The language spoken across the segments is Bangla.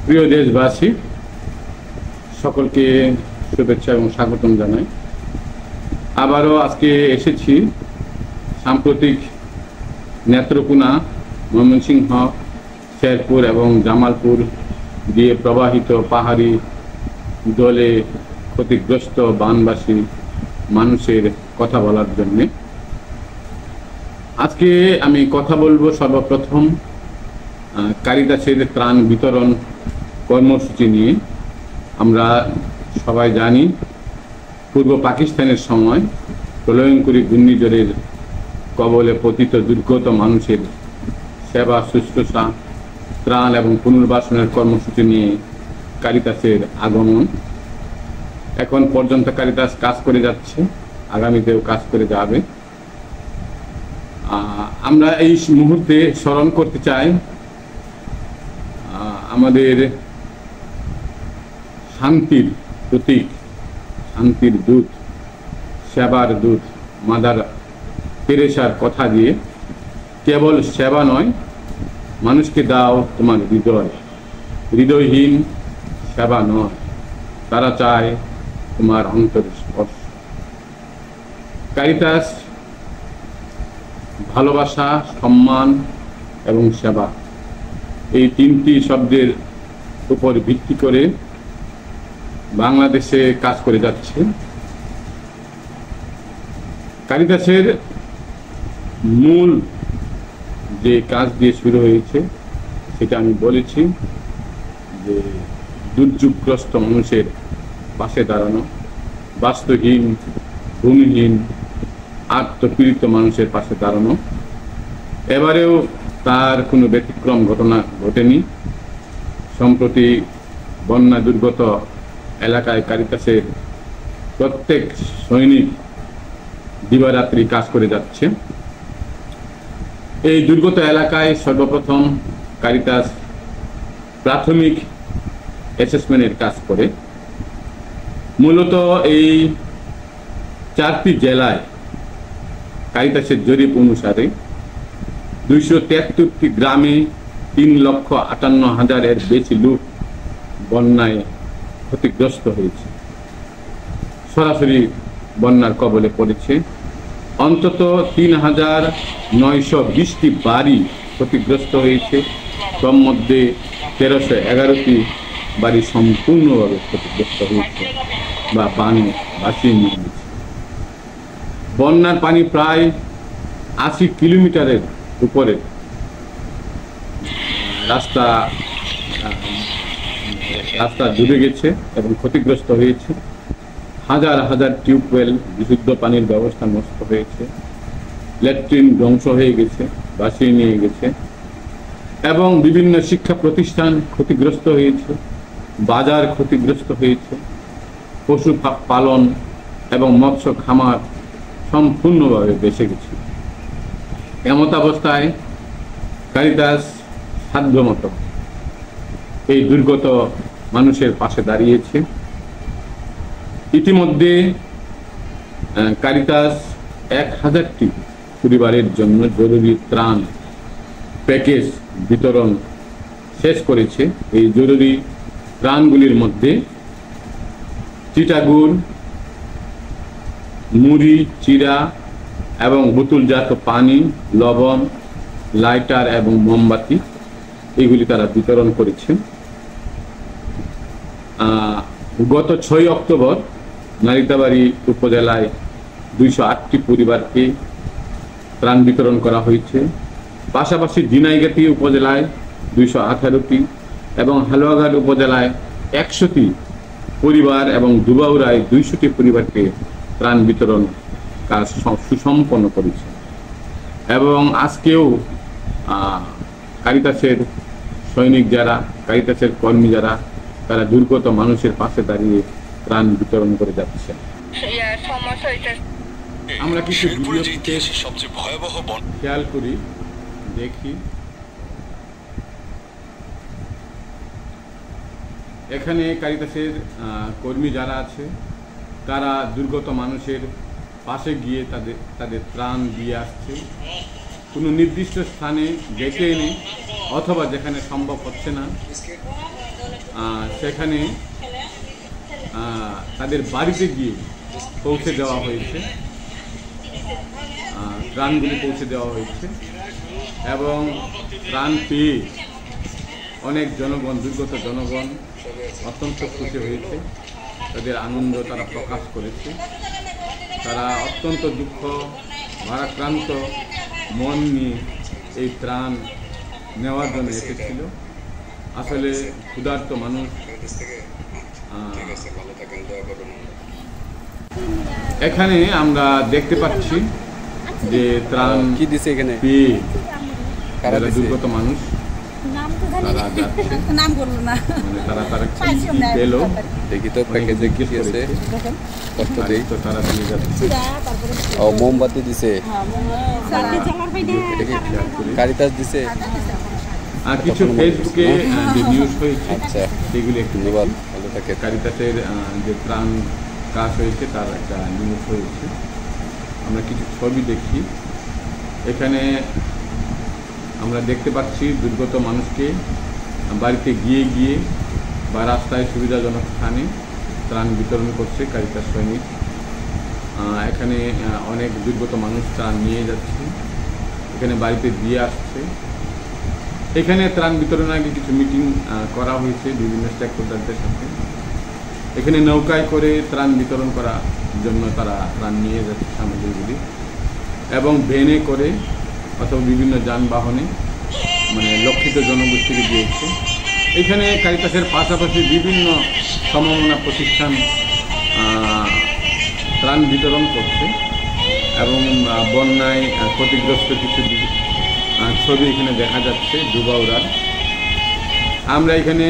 প্রিয় দেশবাসী, সকলকে শুভেচ্ছা এবং স্বাগতম জানাই। আবারও আজকে এসেছি সাম্প্রতিক নেত্রকোনা, ময়মনসিংহ, শেরপুর এবং জামালপুর দিয়ে প্রবাহিত পাহাড়ি দলে ক্ষতিগ্রস্ত বানবাসী মানুষের কথা বলার জন্যে। আজকে আমি কথা বলবো সর্বপ্রথম কারিতাসের ত্রাণ বিতরণ কর্মসূচি নিয়ে। আমরা সবাই জানি পূর্ব পাকিস্তানের সময় প্রলয়ঙ্করী ঘূর্ণিঝড়ের কবলে পতিত দুর্গত মানুষের সেবা শুশ্রূষা, ত্রাণ এবং পুনর্বাসনের কর্মসূচি নিয়ে কারিতাসের আগমন। এখন পর্যন্ত কারিতাস কাজ করে যাচ্ছে, আগামীতেও কাজ করে যাবে। আমরা এই মুহূর্তে স্মরণ করতে চাই আমাদের শান্তির প্রতীক, শান্তির দূত, সেবার দূত মাদার তেরেসার কথা দিয়ে, কেবল সেবা নয়, মানুষকে দাও তোমার হৃদয়, হৃদয়হীন সেবা নয়, তারা চায় তোমার অন্তরের স্পর্শ। কারিতাস ভালোবাসা, সম্মান এবং সেবা, এই তিনটি শব্দের উপর ভিত্তি করে বাংলাদেশে কাজ করে যাচ্ছে। কারিতাসের মূল যে কাজ দিয়ে শুরু হয়েছে সেটা আমি বলেছি, যে দুর্যোগগ্রস্ত মানুষের পাশে দাঁড়ানো, বাস্তুহীন, ভূমিহীন, আত্মপীড়িত মানুষের পাশে দাঁড়ানো। এবারেও তার কোনো ব্যতিক্রম ঘটনা ঘটেনি। সম্প্রতি বন্যা দুর্গত এলাকায় কারিতাসের প্রত্যেক সৈনিক দিবারাত্রি কাজ করে যাচ্ছে। এই দুর্গত এলাকায় সর্বপ্রথম কারিতাস প্রাথমিক অ্যাসেসমেন্টের কাজ করে। মূলত এই 4টি জেলায় কারিতাসের জরিপ অনুসারে 273টি গ্রামে 3,58,000-এর বেশি লোক বন্যায় ক্ষতিগ্রস্ত হয়েছে, সরাসরি বন্যার কবলে পড়েছে। অন্তত 3,920টি বাড়ি ক্ষতিগ্রস্ত হয়েছে, তার মধ্যে 1,311টি বাড়ি সম্পূর্ণভাবে ক্ষতিগ্রস্ত হয়েছে বা পানি ভাসিয়ে নিয়ে গেছে। বন্যার পানি প্রায় 80 কিলোমিটারের উপরে রাস্তা ডুবে গেছে এবং ক্ষতিগ্রস্ত হয়েছে। হাজার হাজার টিউবওয়েল, বিশুদ্ধ পানির ব্যবস্থা নষ্ট হয়েছে, ল্যাট্রিন ধ্বংস হয়ে গেছে, ভাসিয়ে নিয়ে গেছে এবং বিভিন্ন শিক্ষা প্রতিষ্ঠান ক্ষতিগ্রস্ত হয়েছে, বাজার ক্ষতিগ্রস্ত হয়েছে, পশু পালন এবং মৎস্য খামার সম্পূর্ণভাবে বেঁচে গেছে। এমত অবস্থায় কারিতাস সাধ্যমতো এই দুর্গত মানুষের পাশে দাঁড়িয়েছে। ইতিমধ্যে কারিতাস 1000টি পরিবারের জন্য জরুরি ত্রাণ প্যাকেজ বিতরণ শেষ করেছে। এই জরুরি ত্রাণগুলির মধ্যে চিটাগুড়, মুড়ি, চিড়া এবং বোতলজাত পানি, লবণ, লাইটার এবং মোমবাতি, এগুলি তারা বিতরণ করেছে। গত 6 অক্টোবর নালিতাবাড়ি উপজেলায় 208টি পরিবারকে ত্রাণ বিতরণ করা হয়েছে। পাশাপাশি দিনাইগাতি উপজেলায় 218টি এবং হালুয়াঘাট উপজেলায় 100টি পরিবার এবং দুবাউরায় 200টি পরিবারকে ত্রাণ বিতরণ কাজ সুসম্পন্ন করেছে। এবং আজকেও কারিতাসের সৈনিক যারা, কারিতাসের কর্মী যারা, তারা দুর্গত মানুষের পাশে দাঁড়িয়ে ত্রাণ বিতরণ করে যাচ্ছে। আমরা কিছু সবচেয়ে ভয়াবহ খেয়াল করি, দেখি। এখানে কারিতাসের কর্মী যারা আছে তারা দুর্গত মানুষের পাশে গিয়ে তাদের ত্রাণ দিয়ে আসছে। কোনো নির্দিষ্ট স্থানে ডেকে এনে অথবা যেখানে সম্ভব হচ্ছে না সেখানে তাদের বাড়িতে গিয়ে পৌঁছে দেওয়া হয়েছে, ত্রাণগুলি পৌঁছে দেওয়া হয়েছে এবং ত্রাণ পেয়ে অনেক জনগণ, দুর্গত জনগণ অত্যন্ত খুশি হয়েছে, তাদের আনন্দ তারা প্রকাশ করেছে। তারা অত্যন্ত দুঃখ ভারাক্রান্ত মন নিয়ে এই ত্রাণ নেওয়ার জন্য এসেছিল। আসলে ক্ষুধার্ত মানুষ এখানে আমরা দেখতে পাচ্ছি যে ত্রাণ কি দিছে এখানে পেয়ে কারা দুর্গত মানুষ তারা যাচ্ছে, মানে তারা পেল, দেখি তো প্যাকেজে কি আছে কত দেই তো তারা দিয়ে যাচ্ছে। ও মোমবাতি দিছে, কারিতাস দিছে, কিছু ফেসবুকে যে নিউজ হয়েছে আচ্ছা সেগুলি একটু ধন্যবাদ, ভালো থাকে। কারিতাসের যে ত্রাণ কাজ হয়েছে তার একটা নিউজ হয়েছে। আমরা কিছু ছবি দেখি, এখানে আমরা দেখতে পাচ্ছি দুর্গত মানুষকে বাড়িতে গিয়ে গিয়ে বা রাস্তায় সুবিধাজনক স্থানে ত্রাণ বিতরণ করছে কারিতাস সৈনিক। এখানে অনেক দুর্গত মানুষ ত্রাণ নিয়ে যাচ্ছে, এখানে বাড়িতে দিয়ে আসছে। এখানে ত্রাণ বিতরণের আগে কিছু মিটিং করা হয়েছে বিভিন্ন স্টেক হোল্ডারদের সাথে। এখানে নৌকায় করে ত্রাণ বিতরণ করার জন্য তারা ত্রাণ নিয়ে যাচ্ছে সামগ্রীগুলি, এবং ভ্যানে করে অথবা বিভিন্ন যানবাহনে মানে লক্ষিত জনগোষ্ঠীকে দিয়েছে। এখানে কারিতাসের পাশাপাশি বিভিন্ন সমমনা প্রতিষ্ঠান ত্রাণ বিতরণ করছে এবং বন্যায় ক্ষতিগ্রস্ত কিছু ছবি এখানে দেখা যাচ্ছে দুবাউরার। আমরা এখানে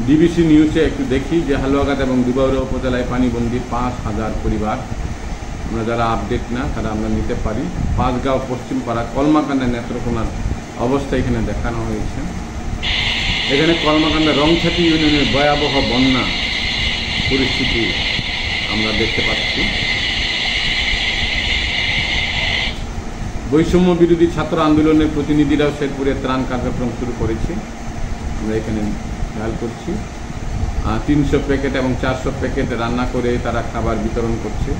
ডিবিসি নিউজে একটু দেখি যে হালুয়াঘাট এবং দুবাউরা উপজেলায় পানিবন্দী 5,000 পরিবার। আমরা যারা আপডেট না তারা আমরা নিতে পারি। পাঁচগাঁও পশ্চিমপাড়া কলমাকান্দা নেত্রকোনার অবস্থা এখানে দেখানো হয়েছে। এখানে কলমাকান্দা রংছাতি ইউনিয়নের ভয়াবহ বন্যা পরিস্থিতি আমরা দেখতে পাচ্ছি। বৈষম্য বিরোধী ছাত্র আন্দোলনের প্রতিনিধিরাও শেরপুরে ত্রাণ কার্যক্রম শুরু করেছে, আমরা এখানে খেয়াল করছি। 300 প্যাকেট এবং 400 প্যাকেট রান্না করে তারা খাবার বিতরণ করছে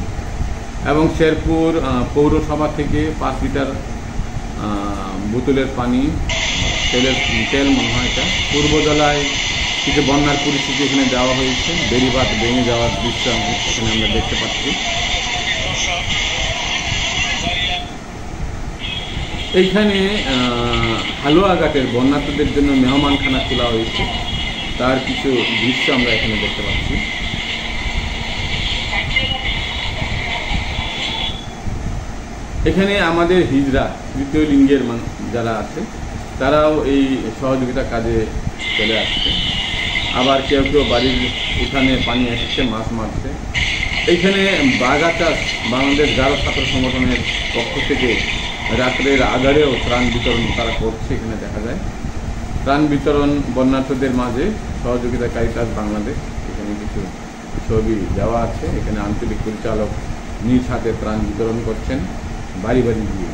এবং শেরপুর পৌরসভা থেকে 5 লিটার বোতলের পানি, তেল মনে হয় এটা, পূর্বজলায় কিছু বন্যার পরিস্থিতি এখানে দেওয়া হয়েছে। বেড়িবাঁধ ভেঙে যাওয়ার দৃশ্য এখানে আমরা দেখতে পাচ্ছি। এইখানে হালুয়াঘাটের বন্যার্থদের জন্য মেহমানখানা খোলা হয়েছে, তার কিছু দৃশ্য আমরা এখানে দেখতে পাচ্ছি। এখানে আমাদের হিজড়া তৃতীয় লিঙ্গের যারা আছে তারাও এই সহযোগিতা কাজে চলে আসছে। আবার কেউ কেউ বাড়ির উঠানে পানি এসেছে, মাছ মারছে। এইখানে বাগাচা বাংলাদেশ গারো ছাত্র সংগঠনের পক্ষ থেকে রাত্রের আধারেও ত্রাণ বিতরণ তারা করছে, এখানে দেখা যায়। ত্রাণ বিতরণ বন্যার্থদের মাঝে সহযোগিতা কারিতাস বাংলাদেশ, এখানে কিছু ছবি দেওয়া আছে। এখানে আঞ্চলিক পরিচালক নিজ হাতে ত্রাণ বিতরণ করছেন বাড়ি বাড়ি গিয়ে।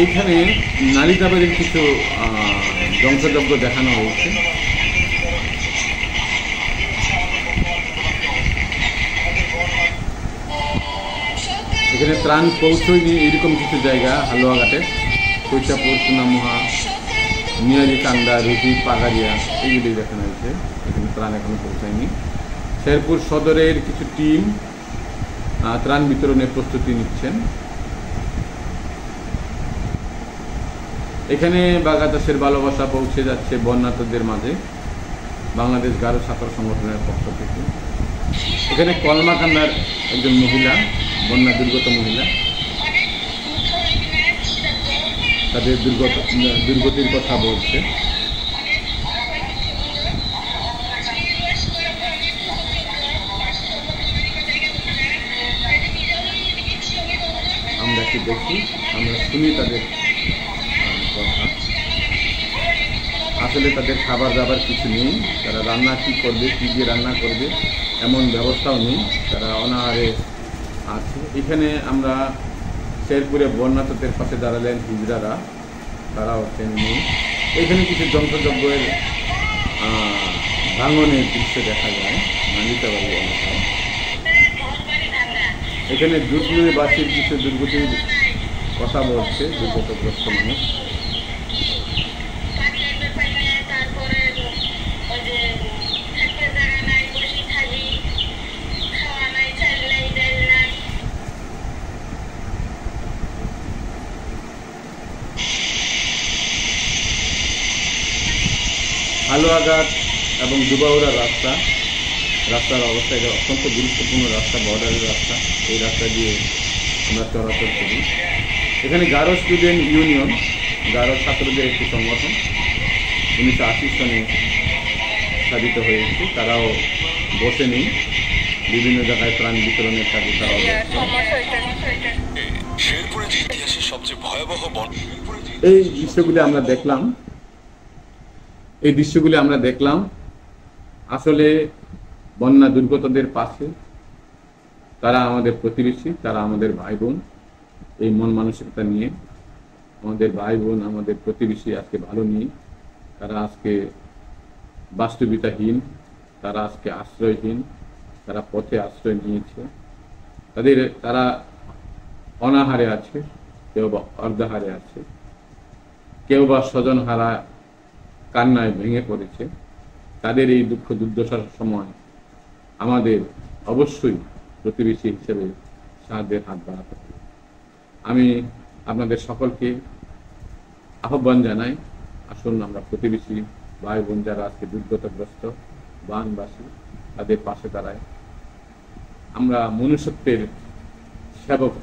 এইখানে নালিতাবাড়ির কিছু ধ্বংসযজ্ঞ দেখানো হয়েছে। এখানে ত্রাণ পৌঁছয়নি এরকম কিছু জায়গা হালুয়াঘাটে, কৈচাপুর, সোনামুহা, মিয়ারিকান্দা, রুটি, পাগারিয়া এগুলি দেখানো হয়েছে। এখানে ত্রাণ এখনো পৌঁছায়নি। শেরপুর সদরের কিছু টিম ত্রাণ বিতরণের প্রস্তুতি নিচ্ছেন। এখানে বাগাচাষের ভালোবাসা পৌঁছে যাচ্ছে বন্যার্থদের মাঝে বাংলাদেশ গারো ছাত্র সংগঠনের পক্ষ থেকে। এখানে কলমাকান্দার একজন মহিলা, বন্যা দুর্গত মহিলা, তাদের দুর্গতির কথা বলছে। আমরা একটু দেখি, আমরা শুনি তাদের কথা। আসলে তাদের খাবার দাবার কিছু নেই, তারা রান্না কী করবে, কী দিয়ে রান্না করবে এমন ব্যবস্থাও নেই, তারা অনাহারে আছে। এখানে আমরা শেরপুরে বন্যাতদের পাশে দাঁড়ালেন হিজড়ারা, তারাও ট্রেনে নেই। এখানে কিছু যন্ত্রযজ্ঞের ভাঙনের দৃশ্য দেখা যায় মালিকাবাড়ি এলাকায়। এখানে জুটলুইবাসীর কিছু দুর্গতির কথা বলছে দুর্গতগ্রস্ত মানুষ। হালুয়াঘাট এবং দুবাউড়া রাস্তার অবস্থা, এটা অত্যন্ত গুরুত্বপূর্ণ রাস্তা, বর্ডারের রাস্তা। এই রাস্তা দিয়ে আমরা চলাচল করি। এখানে গারো স্টুডেন্ট ইউনিয়ন, গারো ছাত্রদের একটি সংগঠন 1980 সনে স্থাপিত হয়েছে। তারাও বসে নেই, বিভিন্ন জায়গায় ত্রাণ বিতরণের কাজে তারাও এই দৃশ্যগুলি আমরা দেখলাম। আসলে বন্যা দুর্গতদের পাশে, তারা আমাদের প্রতিবেশী, তারা আমাদের ভাই বোন। এই মন মানসিকতা নিয়ে আমাদের ভাই বোন, আমাদের প্রতিবেশী আজকে ভালো নেই। তারা আজকে বাস্তবিকতাহীন, তারা আজকে আশ্রয়হীন, তারা পথে আশ্রয় নিয়েছে। তারা অনাহারে আছে, কেউ বা অর্ধাহারে আছে, কেউ বা স্বজন হারা কান্নায় ভেঙে পড়েছে। তাদের এই দুঃখ দুর্দশার সময় আমাদের অবশ্যই প্রতিবেশী হিসেবে সাহায্যের হাত বাড়াতে হবে। আমি আপনাদের সকলকে আহ্বান জানাই, আসুন আমরা প্রতিবেশী ভাই বোন যারা আজকে দুর্গতগ্রস্ত বানবাসী, তাদের পাশে দাঁড়াই। আমরা মনুষ্যত্বের সেবক